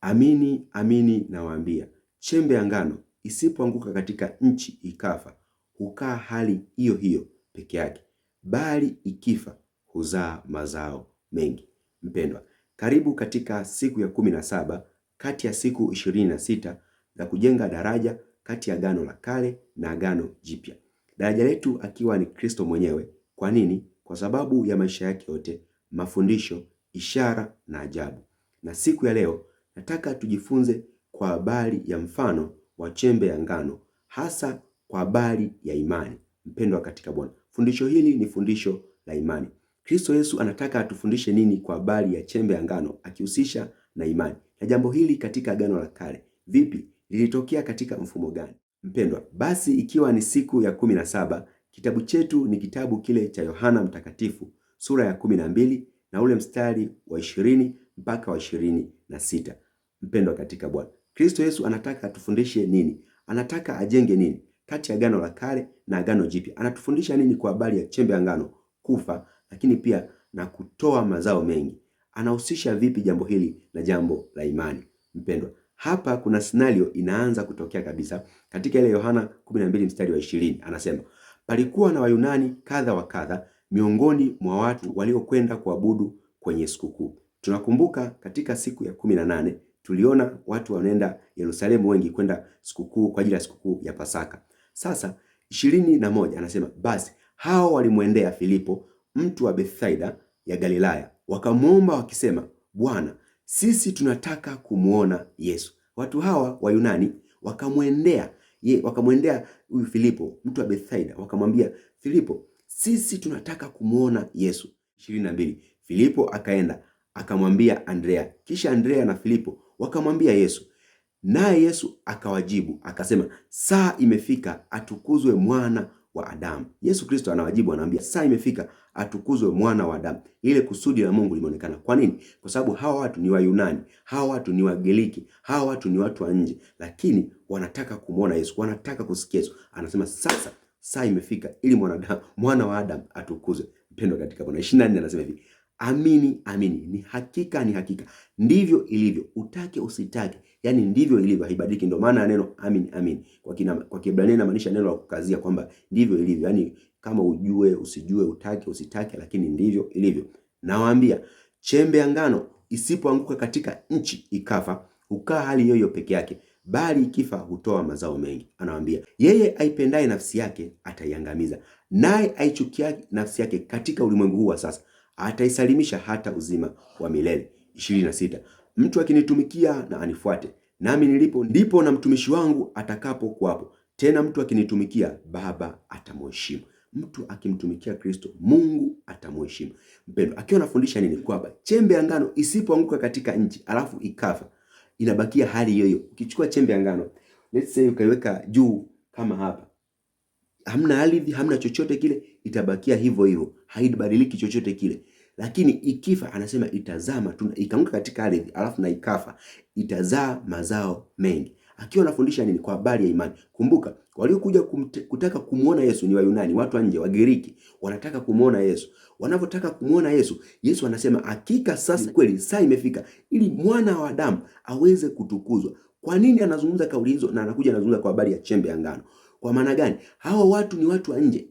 Amini, amini nawaambia, chembe ya ngano isipoanguka katika nchi ikafa, hukaa hali hiyo hiyo peke yake, bali ikifa huzaa mazao mengi. Mpendwa, karibu katika siku ya 17 kati ya siku 26 za kujenga daraja kati ya Agano la Kale na Agano Jipya. Daraja letu akiwa ni Kristo mwenyewe. Kwa nini? Kwa sababu ya maisha yake yote, mafundisho, ishara na ajabu. Na siku ya leo nataka tujifunze kwa habari ya mfano wa chembe ya ngano, hasa kwa habari ya imani. Mpendwa katika Bwana, fundisho hili ni fundisho la imani. Kristo Yesu anataka atufundishe nini kwa habari ya chembe ya ngano, akihusisha na imani. Na jambo hili katika Agano la Kale, vipi? Lilitokea katika mfumo gani? Mpendwa, basi ikiwa ni siku ya 17, kitabu chetu ni kitabu kile cha Yohana Mtakatifu sura ya 12 na ule mstari wa 20 mpaka wa 26. Mpendwa katika Bwana, Kristo Yesu anataka atufundishe nini? Anataka ajenge nini kati ya Agano la Kale na Agano Jipya? Anatufundisha nini kwa habari ya chembe ya ngano kufa, lakini pia na kutoa mazao mengi? Anahusisha vipi jambo hili na jambo la imani? Mpendwa, hapa kuna scenario inaanza kutokea kabisa katika ile Yohana 12 mstari wa 20. Anasema, palikuwa na Wayunani kadha wa kadha miongoni mwa watu waliokwenda kuabudu kwenye sikukuu. Tunakumbuka katika siku ya 18 tuliona watu wanaenda Yerusalemu wengi kwenda sikukuu kwa ajili ya sikukuu ya Pasaka. Sasa 21 anasema, basi hao walimwendea Filipo, mtu wa Bethsaida ya Galilaya, wakamwomba wakisema, Bwana, sisi tunataka kumuona Yesu. Watu hawa wa Yunani wakamwendea huyu Filipo, mtu wa Bethsaida, wakamwambia Filipo, sisi tunataka kumuona Yesu. 22, Filipo akaenda akamwambia Andrea, kisha Andrea na Filipo wakamwambia Yesu. Naye Yesu akawajibu akasema, saa imefika atukuzwe mwana wa Adamu. Yesu Kristo anawajibu, anawaambia saa imefika atukuzwe mwana wa Adamu. Ile kusudi la Mungu limeonekana. Kwa nini? Kwa sababu hawa watu ni Wayunani, hawa watu ni Wagiriki, hawa watu ni watu wa nje, lakini wanataka kumuona Yesu, wanataka kusikia Yesu. Anasema sasa saa imefika ili mwana wa Adamu atukuzwe. Mpendwa katika Bwana, 24 anasema hivi, amini, amini, ni hakika, ni hakika, ndivyo ilivyo, utake usitake, yani ndivyo ilivyo, haibadiliki. Ndio maana neno amini, amini kwa Kiebrania inamaanisha neno la kukazia kwamba ndivyo ilivyo, yani kama ujue usijue, utake usitake, lakini ndivyo ilivyo. Nawaambia, chembe ya ngano isipoanguka katika nchi ikafa, hukaa hali hiyo hiyo peke yake, bali ikifa hutoa mazao mengi. Anawaambia, yeye aipendaye nafsi yake ataiangamiza, naye aichukia nafsi yake katika ulimwengu huu wa sasa ataisalimisha hata uzima wa milele. 26, mtu akinitumikia na anifuate, nami nilipo ndipo na mtumishi wangu atakapo kuwapo. Tena mtu akinitumikia, Baba atamheshimu. Mtu akimtumikia Kristo, Mungu atamheshimu. Mpendwa, akiwa anafundisha nini? Kwamba chembe ya ngano isipoanguka katika nchi alafu ikafa, inabakia hali hiyo hiyo. Ukichukua chembe ya ngano, let's say ukaiweka juu kama hapa, hamna ardhi, hamna chochote kile, itabakia hivyo hivyo, haibadiliki chochote kile. Lakini ikifa, anasema itazaa matunda, ikaanguka katika ardhi alafu na ikafa, itazaa mazao mengi. Akiwa anafundisha nini? Kwa habari ya imani. Kumbuka, waliokuja kutaka kumuona Yesu ni Wayunani, watu wa nje, Wagiriki, wanataka kumuona Yesu. Wanapotaka kumuona Yesu, Yesu anasema hakika sasa kweli saa imefika ili mwana wa Adamu aweze kutukuzwa. Kwa nini anazungumza kauli hizo na anakuja anazungumza kwa habari ya chembe ya ngano? Kwa maana gani? Hawa watu ni watu wa nje,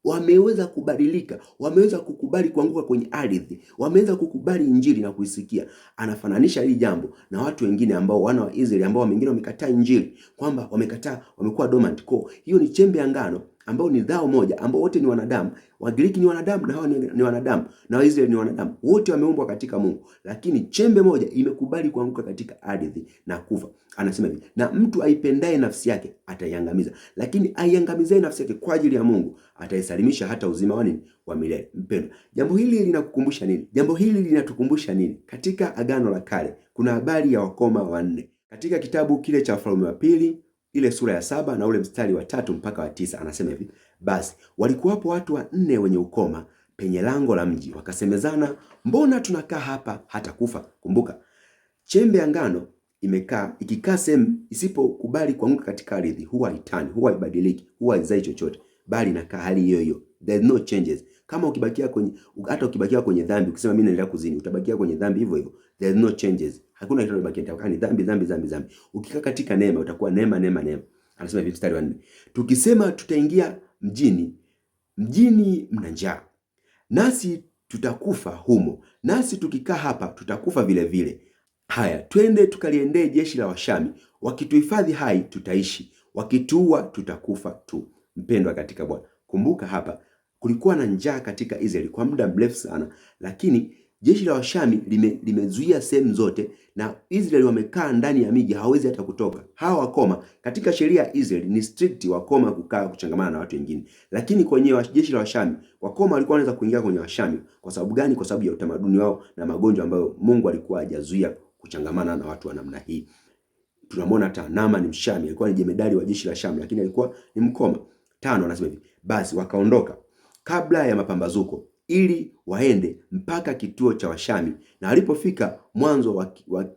wameweza kubadilika, wameweza kukubali kuanguka kwenye ardhi, wameweza kukubali injili na kuisikia. Anafananisha hili jambo na watu wengine ambao wana wa Israeli ambao wengine wamekataa injili, kwamba wamekataa, wamekuwa dormant. Kwa hiyo ni chembe ya ngano ambao ni dhao moja, ambao wote ni wanadamu. Wagiriki ni wanadamu na hao ni wanadamu, na Waisraeli ni wanadamu, wote wameumbwa katika Mungu, lakini chembe moja imekubali kuanguka katika ardhi na kufa. Anasema hivi, na mtu aipendaye nafsi yake ataiangamiza, lakini aiangamizaye nafsi yake kwa ajili ya Mungu ataisalimisha hata uzima wa nini? Wa milele. Mpendwa, jambo hili linakukumbusha nini? Jambo hili linatukumbusha nini? Katika Agano la Kale kuna habari ya wakoma wanne. Katika kitabu kile cha Wafalme wa Pili ile sura ya 7 na ule mstari wa 3 mpaka wa 9 anasema hivi, basi walikuwapo watu 4 wenye ukoma penye lango la mji, wakasemezana, mbona tunakaa hapa hata kufa? Kumbuka, chembe ya ngano ikikaa sehemu isipokubali kuanguka katika ardhi, huwa haitani, huwa haibadiliki, huwa haizai chochote, bali inakaa hali hiyo hiyo. There no changes. Kama ukibakia kwenye dhambi, ukisema mimi naendelea kuzini, utabakia kwenye dhambi hivyo hivyo. There no changes. Hakuna kitu kinabaki, itakuwa ni dhambi dhambi dhambi dhambi. Ukikaa katika neema utakuwa neema neema neema. Anasema hivi mstari wa 4. Tukisema tutaingia mjini, mjini mna njaa, nasi tutakufa humo, nasi tukikaa hapa tutakufa vile vile. Haya, twende tukaliendee jeshi la Washami, wakituhifadhi hai tutaishi, wakituua tutakufa tu. Mpendwa katika Bwana, kumbuka hapa kulikuwa na njaa katika Israeli kwa muda mrefu sana, lakini jeshi la Washami limezuia sehemu zote, na Israeli wamekaa ndani ya miji, hawezi hata kutoka. Hawa wakoma katika sheria ya Israeli ni strict, wakoma kukaa kuchangamana na watu wengine, lakini kwenye jeshi la Washami wakoma walikuwa wanaweza kuingia kwenye Washami. Kwa sababu gani? Kwa sababu ya utamaduni wao na magonjwa ambayo Mungu alikuwa hajazuia kuchangamana na watu wa namna hii. Tunamwona hata Naama ni Mshami, alikuwa ni jemedari wa jeshi la Shami, lakini alikuwa ni mkoma. 5 anasema hivi, basi wakaondoka kabla ya mapambazuko ili waende mpaka kituo cha Washami, na walipofika mwanzo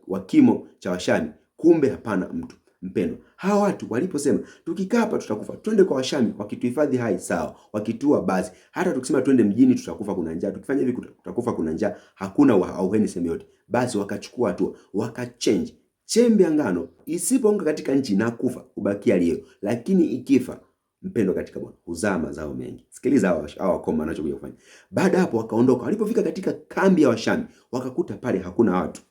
wa kimo cha Washami, kumbe hapana mtu. Mpendwa, hawa watu waliposema tukikaa hapa tutakufa, twende kwa Washami, wakituhifadhi hai sawa, wakitua basi. Hata tukisema twende mjini tutakufa, kuna njaa, tukifanya hivi tutakufa, kuna njaa, hakuna auheni sehemu yote. Basi wakachukua hatua, wakachange. Chembe ya ngano isipoanguka katika nchi na kufa ubakia leo, lakini ikifa, mpendwa katika Bwana, huzaa mazao mengi. Sikiliza hawa wakoma wanachokuja kufanya. Baada hapo wakaondoka, walipofika katika kambi ya Washami wakakuta pale hakuna watu.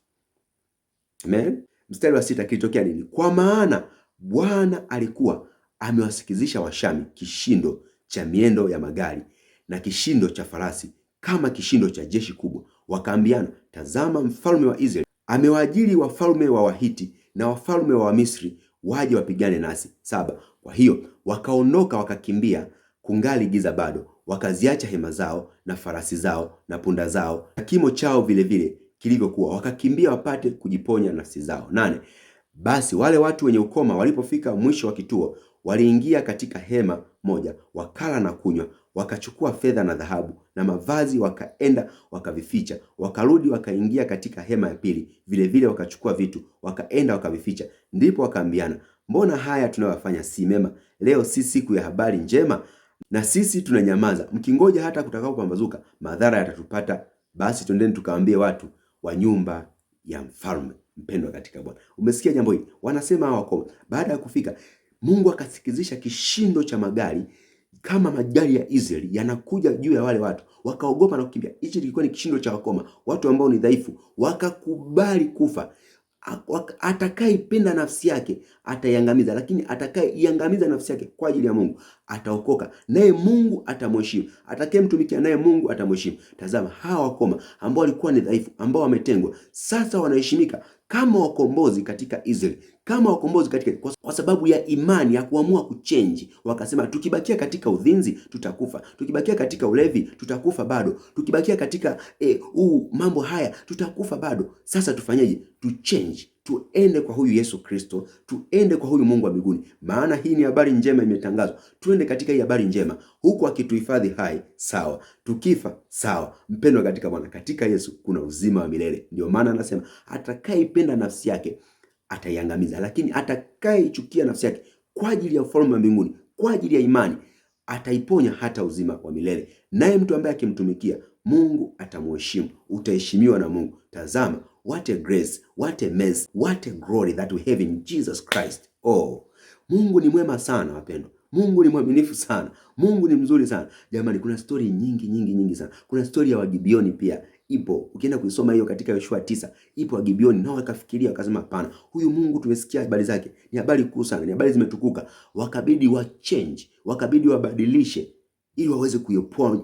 Amen. Mstari wa 6, kilitokea nini? Kwa maana Bwana alikuwa amewasikizisha Washami kishindo cha miendo ya magari na kishindo cha farasi, kama kishindo cha jeshi kubwa. Wakaambiana, tazama, mfalme wa Israeli amewaajiri wafalme wa Wahiti na wafalme wa Misri waje wapigane nasi. 7. Kwa hiyo wakaondoka wakakimbia, kungali giza bado, wakaziacha hema zao na farasi zao na punda zao na kimo chao vile vile kilivyokuwa, wakakimbia wapate kujiponya nafsi zao. 8. Basi wale watu wenye ukoma walipofika mwisho wa kituo, waliingia katika hema moja, wakala na kunywa, wakachukua fedha na dhahabu na mavazi, wakaenda wakavificha. Wakarudi wakaingia katika hema ya pili, vile vile wakachukua vitu, wakaenda wakavificha. Ndipo wakaambiana, mbona haya tunayofanya si mema? Leo si siku ya habari njema, na sisi tunanyamaza, mkingoja hata kutakapopambazuka, madhara yatatupata. Basi twendeni tukawaambie watu wa nyumba ya mfalme. Mpendwa katika Bwana, umesikia jambo hili? Wanasema hawa wakoma, baada ya kufika Mungu akasikizisha kishindo cha magari kama magari ya Israeli yanakuja juu ya wale watu, wakaogopa na kukimbia. Hichi kilikuwa ni kishindo cha wakoma, watu ambao ni dhaifu, wakakubali kufa. Atakayependa nafsi yake ataiangamiza, lakini atakayeiangamiza nafsi yake kwa ajili ya Mungu ataokoka, naye Mungu atamheshimu. Atakayemtumikia naye Mungu atamheshimu. Tazama, hawa wakoma ambao walikuwa ni dhaifu, ambao wametengwa, sasa wanaheshimika kama wakombozi katika Israeli, kama wakombozi katika, kwa sababu ya imani ya kuamua kuchange. Wakasema tukibakia katika udhinzi tutakufa, tukibakia katika ulevi tutakufa bado, tukibakia katika mambo haya tutakufa bado. Sasa tufanyeje? Tuchange, tuende kwa huyu Yesu Kristo, tuende kwa huyu Mungu wa mbinguni, maana hii ni habari njema imetangazwa. Tuende katika hii habari njema, huku akituhifadhi hai sawa, tukifa sawa. Mpendwa katika Bwana, katika Yesu kuna uzima wa milele. Ndio maana anasema atakayependa nafsi yake ataiangamiza, lakini atakayeichukia nafsi yake kwa ajili ya ufalme wa mbinguni, kwa ajili ya imani, ataiponya hata uzima wa milele. Naye mtu ambaye akimtumikia Mungu atamheshimu, utaheshimiwa na Mungu. Tazama, what a grace, what a mercy, what a glory that we have in Jesus Christ. Oh, Mungu ni mwema sana wapendwa. Mungu ni mwaminifu sana. Mungu ni mzuri sana. Jamani, kuna story nyingi sana. Kuna story ya Wagibioni pia ipo. Ukienda kuisoma hiyo katika Yoshua 9, ipo Wagibioni, nao wakafikiria wakasema, hapana, huyu Mungu tumesikia habari zake, ni habari kuu sana, ni habari zimetukuka. Wakabidi change, wakabidi wabadilishe ili waweze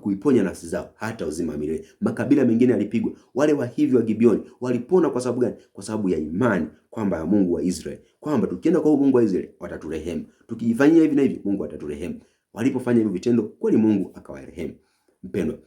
kuiponya nafsi zao hata uzima wa milele. Makabila mengine yalipigwa, wale wa hivi wa Gibeoni walipona kwa sababu gani? Kwa sababu ya imani kwamba ya Mungu wa Israeli, kwamba tukienda kwa Mungu wa Israeli wataturehemu, tukijifanyia hivi na hivi Mungu ataturehemu. Walipofanya hivyo vitendo, kweli Mungu akawarehemu. Mpendwa,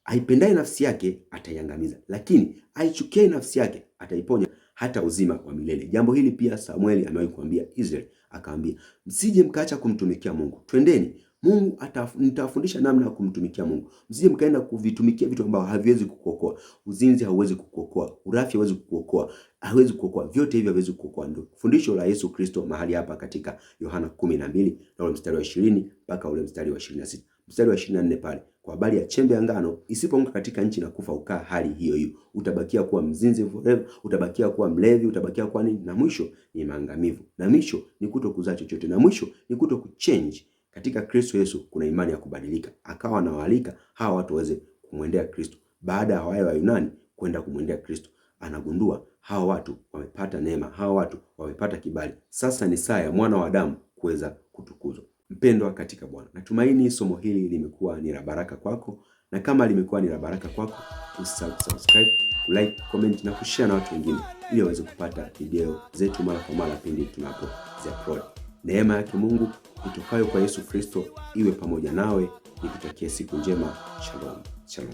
aipendaye nafsi yake ataiangamiza, lakini aichukiaye nafsi yake ataiponya hata uzima wa milele. Jambo hili pia Samueli amewahi kuambia Israeli, akaambia, msije mkaacha kumtumikia Mungu. Twendeni, Mungu nitawafundisha namna ya kumtumikia Mungu. Msije mkaenda kuvitumikia vitu ambavyo haviwezi kukuokoa. Uzinzi hauwezi kukuokoa, urafi hauwezi kukuokoa, hauwezi kukuokoa. Vyote hivyo hauwezi kukuokoa. Ndio fundisho la Yesu Kristo mahali hapa katika Yohana 12 na ule mstari wa 20 mpaka ule mstari wa 26. Mstari wa 24 pale kwa habari ya chembe ya ngano isipoanguka katika nchi na kufa, ukaa hali hiyo hiyo. Utabakia kuwa mzinzi forever, utabakia kuwa mlevi, utabakia kuwa nini? Na mwisho ni maangamivu, na mwisho ni kutokuzaa chochote, na mwisho ni kutokuchange. Katika Kristo Yesu kuna imani ya kubadilika. Akawa anawaalika hawa watu waweze kumwendea Kristo. Baada ya wale wa Yunani kwenda kumwendea Kristo, anagundua hawa watu wamepata neema, hawa watu wamepata kibali. Sasa ni saa ya mwana wa Adamu kuweza kutukuzwa. Mpendwa katika Bwana, natumaini somo hili limekuwa ni la baraka kwako, na kama limekuwa ni la baraka kwako, usisahau kusubscribe, like, comment na kushare na watu wengine ili waweze kupata video zetu mara kwa mara pindi tunapozi-upload. Neema yake Mungu itokayo kwa Yesu Kristo iwe pamoja nawe. Nikutakie siku njema. Shalom. Shalom.